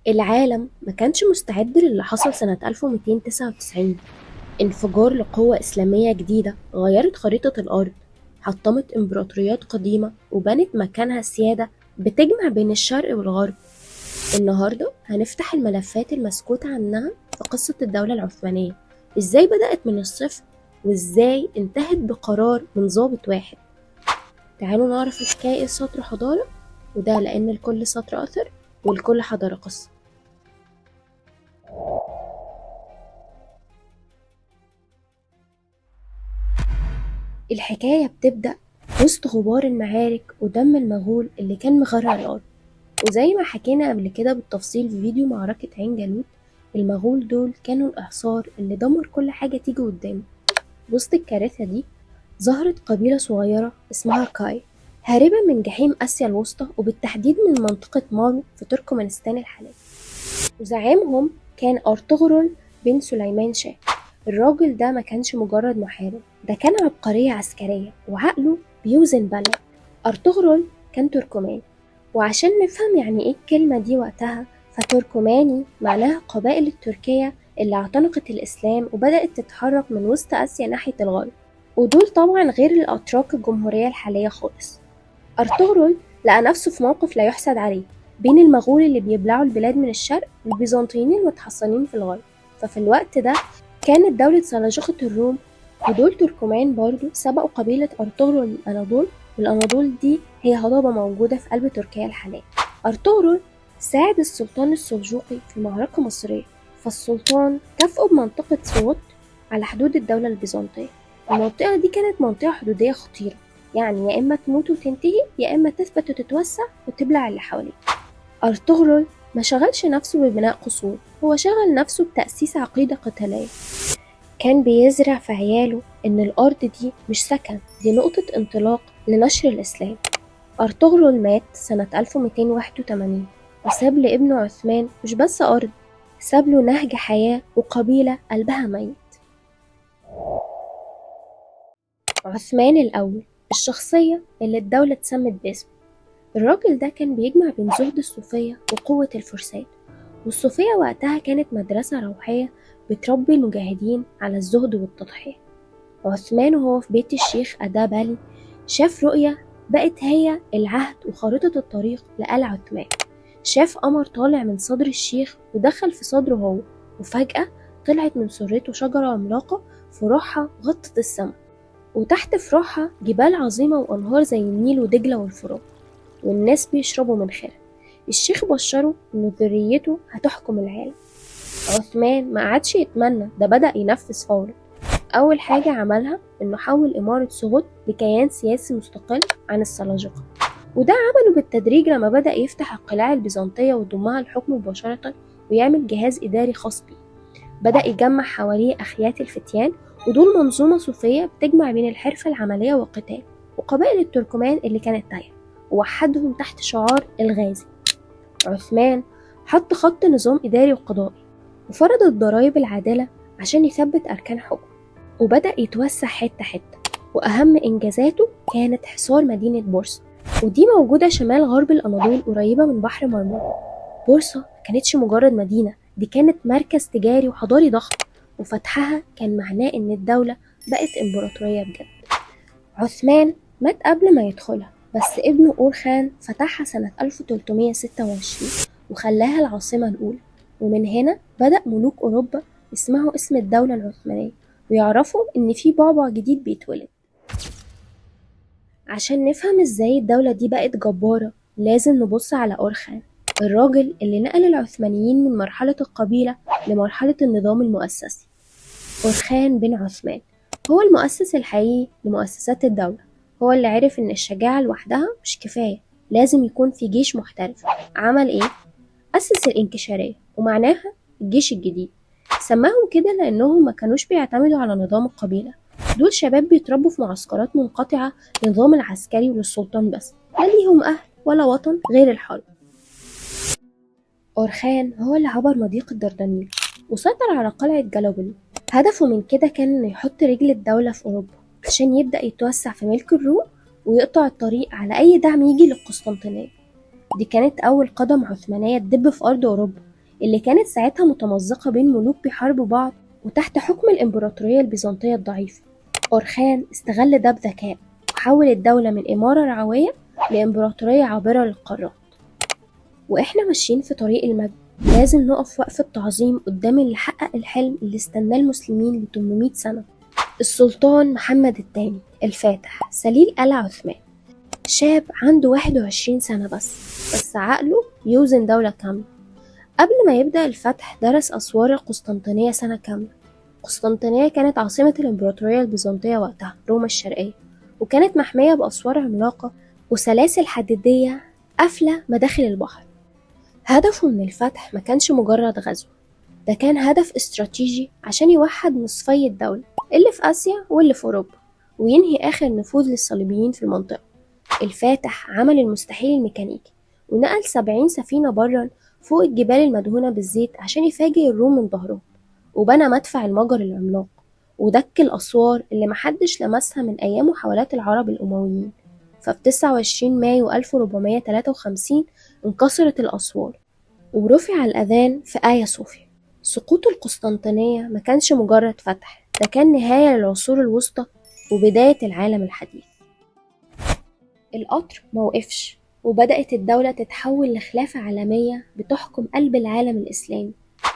العالم ما كانش مستعد للي حصل سنة 1299. انفجار لقوة إسلامية جديدة غيرت خريطة الأرض، حطمت إمبراطوريات قديمة وبنت مكانها سيادة بتجمع بين الشرق والغرب. النهاردة هنفتح الملفات المسكوت عنها في قصة الدولة العثمانية، إزاي بدأت من الصفر وإزاي انتهت بقرار من ضابط واحد. تعالوا نعرف حكاية سطر حضارة، وده لأن لكل سطر أثر ولكل حضارة قصة. الحكاية بتبدأ وسط غبار المعارك ودم المغول اللي كان مغرق الأرض، وزي ما حكينا قبل كده بالتفصيل في فيديو معركة عين جالوت. المغول دول كانوا الإعصار اللي دمر كل حاجة تيجي قدامه. وسط الكارثة دي ظهرت قبيلة صغيرة اسمها كاي، هاربة من جحيم آسيا الوسطى وبالتحديد من منطقة مارو في تركمانستان الحالية، وزعيمهم كان أرطغرل بن سليمان شاه. الراجل ده ما كانش مجرد محارب، ده كان عبقرية عسكرية وعقله بيوزن بلد. أرطغرل كان تركماني، وعشان نفهم يعني ايه الكلمة دي وقتها، فتركماني معناها قبائل التركية اللي اعتنقت الإسلام وبدأت تتحرك من وسط آسيا ناحية الغرب، ودول طبعا غير الأتراك الجمهورية الحالية خالص. أرطغرل لقى نفسه في موقف لا يحسد عليه، بين المغول اللي بيبلعوا البلاد من الشرق والبيزنطيين المتحصنين في الغرب. ففي الوقت ده كانت دولة سلاجقة الروم، ودول تركمان برضو سبقوا قبيلة أرطغرل الأناضول، والأناضول دي هي هضبة موجودة في قلب تركيا الحالية. أرطغرل ساعد السلطان السلجوقي في معركة مصرية، فالسلطان كافئه بمنطقة سوط على حدود الدولة البيزنطية. المنطقة دي كانت منطقة حدودية خطيرة، يعني يا إما تموت وتنتهي يا إما تثبت وتتوسع وتبلع اللي حواليه. أرطغرل ما شغلش نفسه ببناء قصور، هو شغل نفسه بتأسيس عقيدة قتالية. كان بيزرع في عياله إن الأرض دي مش سكن، دي نقطة انطلاق لنشر الإسلام. أرطغرل مات سنة 1281 وساب لابنه عثمان مش بس أرض، ساب له نهج حياة وقبيلة قلبها ميت. عثمان الأول، الشخصية اللي الدولة اتسمت باسمه. الراجل ده كان بيجمع بين زهد الصوفية وقوة الفرسان، والصوفية وقتها كانت مدرسة روحية بتربي المجاهدين على الزهد والتضحية. عثمان وهو في بيت الشيخ أدا بالي شاف رؤية بقت هي العهد وخارطة الطريق لآل عثمان. شاف قمر طالع من صدر الشيخ ودخل في صدره هو، وفجأة طلعت من سرته شجرة عملاقة فروعها غطت السماء، وتحت فروعها جبال عظيمة وأنهار زي النيل ودجلة والفرات، والناس بيشربوا من خيرها. الشيخ بشره إن ذريته هتحكم العالم. عثمان ما قعدش يتمنى، ده بدأ ينفذ فورا. أول حاجة عملها إنه حول إمارة سوغد لكيان سياسي مستقل عن السلاجقة، وده عمله بالتدريج لما بدأ يفتح القلاع البيزنطية ويضمها للحكم مباشرة ويعمل جهاز إداري خاص بيه. بدأ يجمع حواليه أخيات الفتيان، ودول منظومة صوفية بتجمع بين الحرفة العملية والقتال، وقبائل التركمان اللي كانت تايهة ووحدهم تحت شعار الغازي. عثمان حط خط نظام إداري وقضائي، وفرض الضرائب العادلة عشان يثبت أركان حكم، وبدأ يتوسع حتة حتة. وأهم إنجازاته كانت حصار مدينة بورصة، ودي موجودة شمال غرب الأناضول قريبة من بحر مرمرة. بورصة كانتش مجرد مدينة، دي كانت مركز تجاري وحضاري ضخم، وفتحها كان معناه إن الدولة بقت إمبراطورية بجد. عثمان مات قبل ما يدخلها، بس ابنه أور خان فتحها سنة 1326 وخلاها العاصمة الأولى. ومن هنا بدأ ملوك أوروبا يسمعوا اسم الدولة العثمانية ويعرفوا إن في بعبع جديد بيتولد. عشان نفهم إزاي الدولة دي بقت جبارة لازم نبص على أور خان، الراجل اللي نقل العثمانيين من مرحلة القبيلة لمرحلة النظام المؤسسي. أور خان بن عثمان هو المؤسس الحقيقي لمؤسسات الدولة، هو اللي عرف إن الشجاعة لوحدها مش كفاية، لازم يكون في جيش محترف. عمل إيه؟ أسس الإنكشارية، ومعناها الجيش الجديد. سماهم كده لأنهم ما كانوش بيعتمدوا على نظام القبيلة، دول شباب بيتربوا في معسكرات منقطعة للنظام العسكري وللسلطان بس، لا ليهم أهل ولا وطن غير الحرب. أورخان هو اللي عبر مضيق الدردنيل وسيطر على قلعة جالوبولي. هدفه من كده كان إنه يحط رجل الدولة في أوروبا عشان يبدأ يتوسع في ملك الروم ويقطع الطريق على أي دعم يجي للقسطنطينية. دي كانت أول قدم عثمانية تدب في أرض أوروبا، اللي كانت ساعتها متمزقة بين ملوك بيحاربوا بعض وتحت حكم الإمبراطورية البيزنطية الضعيفة. أورخان استغل ده بذكاء وحول الدولة من إمارة رعوية لإمبراطورية عابرة للقارات. وإحنا ماشيين في طريق المجد لازم نقف وقفة تعظيم قدام اللي حقق الحلم اللي استناه المسلمين ل 800 سنة، السلطان محمد الثاني الفاتح سليل آل عثمان. شاب عنده 21 سنة بس عقله يوزن دولة كاملة. قبل ما يبدأ الفتح درس أسوار القسطنطينية سنة كاملة. قسطنطينية كانت عاصمة الإمبراطورية البيزنطية وقتها، روما الشرقية، وكانت محمية بأسوار عملاقة وسلاسل حديدية قافلة مداخل البحر. هدفه من الفتح ما كانش مجرد غزو، ده كان هدف استراتيجي عشان يوحد نصفي الدولة اللي في آسيا واللي في أوروبا وينهي آخر نفوذ للصليبيين في المنطقة. الفاتح عمل المستحيل الميكانيكي ونقل 70 سفينة برا فوق الجبال المدهونة بالزيت عشان يفاجئ الروم من ظهرهم، وبنى مدفع المجر العملاق ودك الأسوار اللي محدش لمسها من أيام محاولات العرب الأمويين. ففي 29 مايو 1453 انكسرت الأسوار ورفع الأذان في آيا صوفيا. سقوط القسطنطينية ما كانش مجرد فتح، ده كان نهاية للعصور الوسطى وبداية العالم الحديث. القطر موقفش وبدأت الدولة تتحول لخلافة عالمية بتحكم قلب العالم الإسلامي.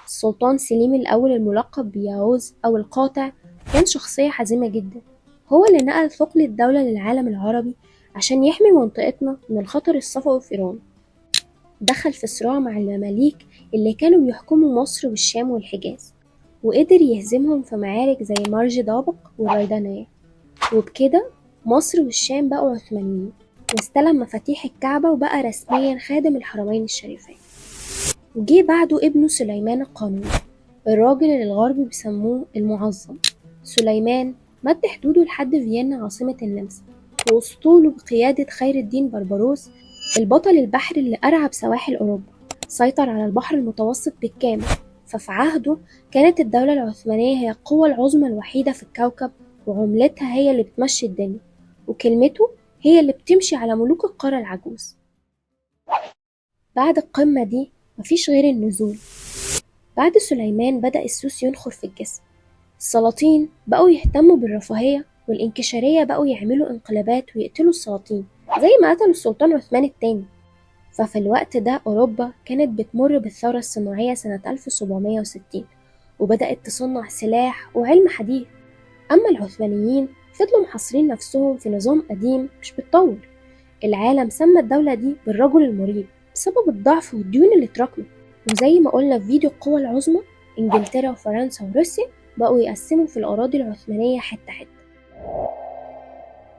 السلطان سليم الأول الملقب بياوز أو القاطع كان شخصية حازمة جدا، هو اللي نقل ثقل الدولة للعالم العربي عشان يحمي منطقتنا من الخطر الصفوي في إيران. دخل في صراع مع المماليك اللي كانوا بيحكموا مصر والشام والحجاز، وقدر يهزمهم في معارك زي مرج دابق والريدانية، وبكده مصر والشام بقوا عثمانيين واستلم مفاتيح الكعبة وبقى رسميا خادم الحرمين الشريفين. وجي بعده ابنه سليمان القانوني، الراجل اللي الغرب بيسموه المعظم. سليمان مد حدوده لحد فيينا عاصمة النمسا، وأسطوله بقيادة خير الدين بربروس البطل البحري اللي أرعب سواحل أوروبا سيطر على البحر المتوسط بالكامل. ففي عهده كانت الدولة العثمانية هي القوة العظمى الوحيدة في الكوكب، وعملتها هي اللي بتمشي الدنيا، وكلمته هي اللي بتمشي على ملوك القارة العجوز. بعد القمة دي مفيش غير النزول. بعد سليمان بدأ السوس ينخر في الجسم، السلاطين بقوا يهتموا بالرفاهية والإنكشارية، بقوا يعملوا انقلابات ويقتلوا السلاطين زي ما قتلوا السلطان عثمان الثاني. ففي الوقت ده أوروبا كانت بتمر بالثورة الصناعية سنة 1760 وبدأت تصنع سلاح وعلم حديث. أما العثمانيين فضلوا محاصرين نفسهم في نظام قديم مش بيتطور. العالم سمى الدولة دي بالرجل المريب بسبب الضعف والديون اللي اتراكمت. وزي ما قلنا في فيديو القوى العظمى، إنجلترا وفرنسا وروسيا بقوا يقسموا في الأراضي العثمانية حتة حتة.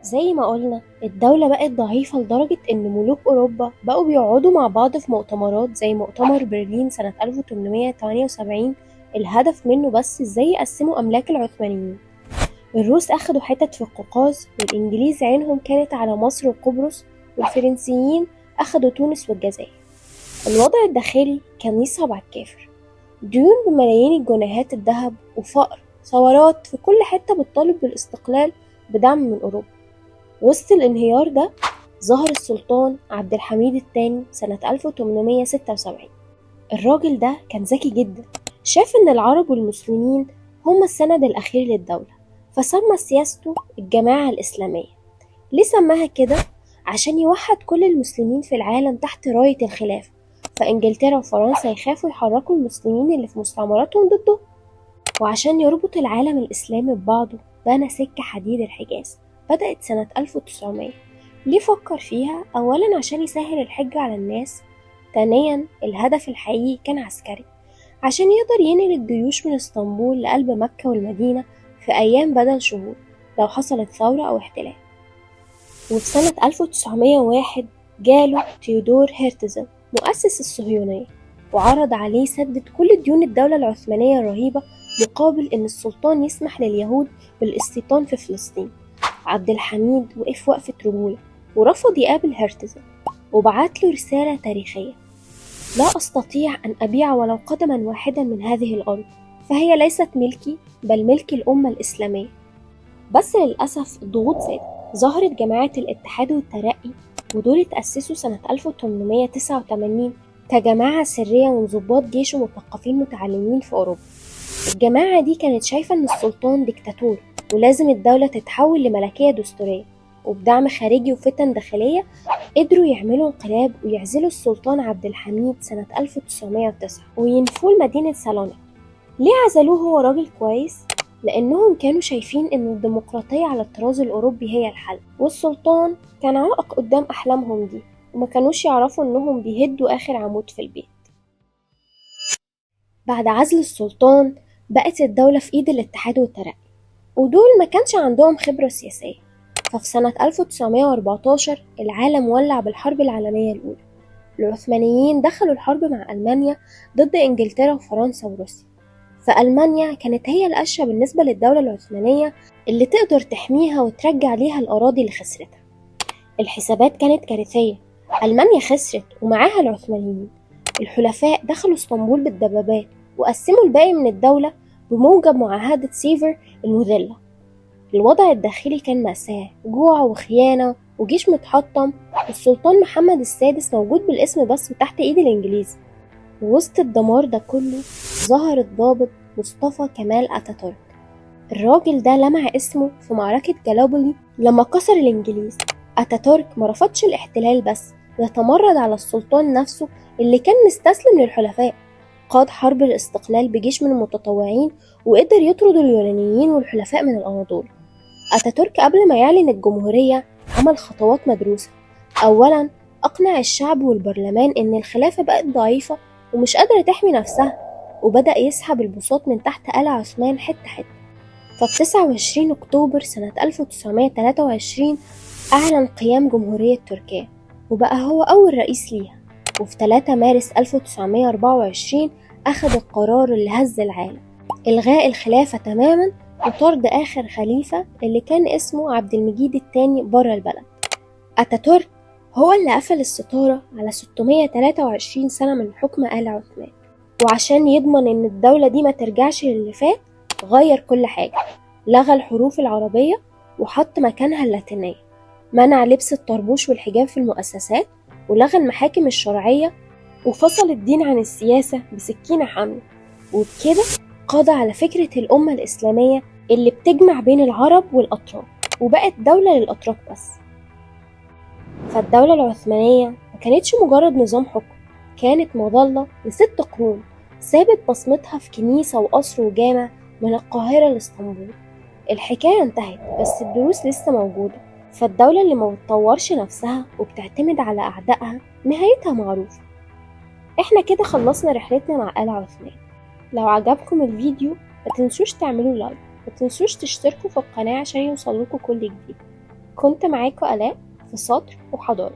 زي ما قلنا الدولة بقت ضعيفة لدرجة إن ملوك أوروبا بقوا بيقعدوا مع بعض في مؤتمرات زي مؤتمر برلين سنة 1878، الهدف منه بس إزاي يقسموا أملاك العثمانيين. الروس أخدوا حتت في القوقاز، والإنجليز عينهم كانت على مصر وقبرص، والفرنسيين أخدوا تونس والجزائر. الوضع الداخلي كان يصعب على الكافر، ديون بملايين الجنيهات الذهب وفقر، ثورات في كل حتة بتطالب بالاستقلال بدعم من أوروبا. وسط الانهيار ده ظهر السلطان عبد الحميد الثاني سنة 1876. الراجل ده كان ذكي جدا، شاف إن العرب والمسلمين هم السند الأخير للدولة، فسمى سياسته الجماعة الإسلامية. ليه سماها كده؟ عشان يوحد كل المسلمين في العالم تحت راية الخلافة، فإنجلترا وفرنسا يخافوا يحركوا المسلمين اللي في مستعمراتهم ضده. وعشان يربط العالم الإسلامي ببعضه بنى سكة حديد الحجاز، بدأت سنة 1900. ليه فكر فيها؟ أولا عشان يسهل الحج على الناس، ثانيا الهدف الحقيقي كان عسكري عشان يقدر ينقل الجيوش من اسطنبول لقلب مكة والمدينة في أيام بدل شهور لو حصلت ثورة أو احتلال. وفي سنة 1901 جاله تيودور هرتزل مؤسس الصهيونية وعرض عليه سدد كل ديون الدولة العثمانية الرهيبة مقابل إن السلطان يسمح لليهود بالاستيطان في فلسطين. عبد الحميد وقف وقفة رجولة ورفض يقابل هرتزل، وبعت له رسالة تاريخية: لا أستطيع أن أبيع ولو قدما واحدا من هذه الأرض، فهي ليست ملكي بل ملك الأمة الإسلامية. بس للأسف الضغوط زادت، ظهرت جماعة الاتحاد والترقي، ودول اتأسسوا سنة 1889 كجماعة سرية من ضباط جيش ومثقفين متعلمين في أوروبا. الجماعة دي كانت شايفة إن السلطان ديكتاتور ولازم الدولة تتحول لملكية دستورية، وبدعم خارجي وفتن داخلية قدروا يعملوا انقلاب ويعزلوا السلطان عبد الحميد سنة 1909 وينفوه لمدينة سالونيك. ليه عزلوه؟ هو راجل كويس، لأنهم كانوا شايفين إن الديمقراطية على الطراز الأوروبي هي الحل، والسلطان كان عائق قدام أحلامهم دي، وما كانوش يعرفوا إنهم بيهدوا آخر عمود في البيت. بعد عزل السلطان بقت الدولة في إيد الاتحاد والترقي، ودول ما كانش عندهم خبرة سياسية. ففي سنة 1914 العالم ولع بالحرب العالمية الأولى. العثمانيين دخلوا الحرب مع ألمانيا ضد إنجلترا وفرنسا وروسيا، فألمانيا كانت هي الأشياء بالنسبة للدولة العثمانية اللي تقدر تحميها وترجع ليها الأراضي اللي خسرتها. الحسابات كانت كارثية، ألمانيا خسرت ومعاها العثمانيين. الحلفاء دخلوا اسطنبول بالدبابات وقسموا الباقي من الدولة بموجب معاهدة سيفر المذلة. الوضع الداخلي كان مأساة، جوع وخيانة وجيش متحطم، والسلطان محمد السادس موجود بالاسم بس وتحت ايد الانجليز. ووسط الدمار ده كله ظهر الضابط مصطفى كمال اتاتورك. الراجل ده لمع اسمه في معركة جالوبولي لما كسر الانجليز. اتاتورك ما رفضش الاحتلال بس، ده تمرد على السلطان نفسه اللي كان مستسلم للحلفاء. قاد حرب الاستقلال بجيش من المتطوعين وقدر يطرد اليونانيين والحلفاء من الأناضول. أتاتورك قبل ما يعلن الجمهورية عمل خطوات مدروسة. أولا أقنع الشعب والبرلمان إن الخلافة بقت ضعيفة ومش قادرة تحمي نفسها، وبدأ يسحب البساط من تحت آل عثمان حتة حتة. ففي 29 أكتوبر سنة 1923 أعلن قيام جمهورية تركيا، وبقى هو أول رئيس ليها. وفي 3 مارس 1924 أخذ القرار اللي هز العالم: إلغاء الخلافة تماما وطرد آخر خليفة اللي كان اسمه عبد المجيد الثاني برا البلد. أتاتورك هو اللي قفل الستارة على 623 سنة من حكم آل عثمان، وعشان يضمن إن الدولة دي ما ترجعش للي فات غير كل حاجة. لغى الحروف العربية وحط مكانها اللاتينية، منع لبس الطربوش والحجاب في المؤسسات، ولغى المحاكم الشرعية، وفصل الدين عن السياسة بسكينة حامية. وبكده قضى على فكرة الأمة الإسلامية اللي بتجمع بين العرب والأتراك، وبقت دولة للأتراك بس. فالدولة العثمانية ما كانتش مجرد نظام حكم، كانت مظلة ل6 قرون سابت بصمتها في كنيسة وقصر وجامع من القاهرة لإسطنبول. الحكاية انتهت بس الدروس لسه موجودة. فالدولة اللي ما بتطورش نفسها وبتعتمد على أعدائها نهايتها معروفة. احنا كده خلصنا رحلتنا مع آل عثمان. لو عجبكم الفيديو ما تنسوش تعملوا لايك، ما تنسوش تشتركوا في القناة عشان يوصلكوا كل جديد. كنت معاكم آلاء في سطر وحضارة.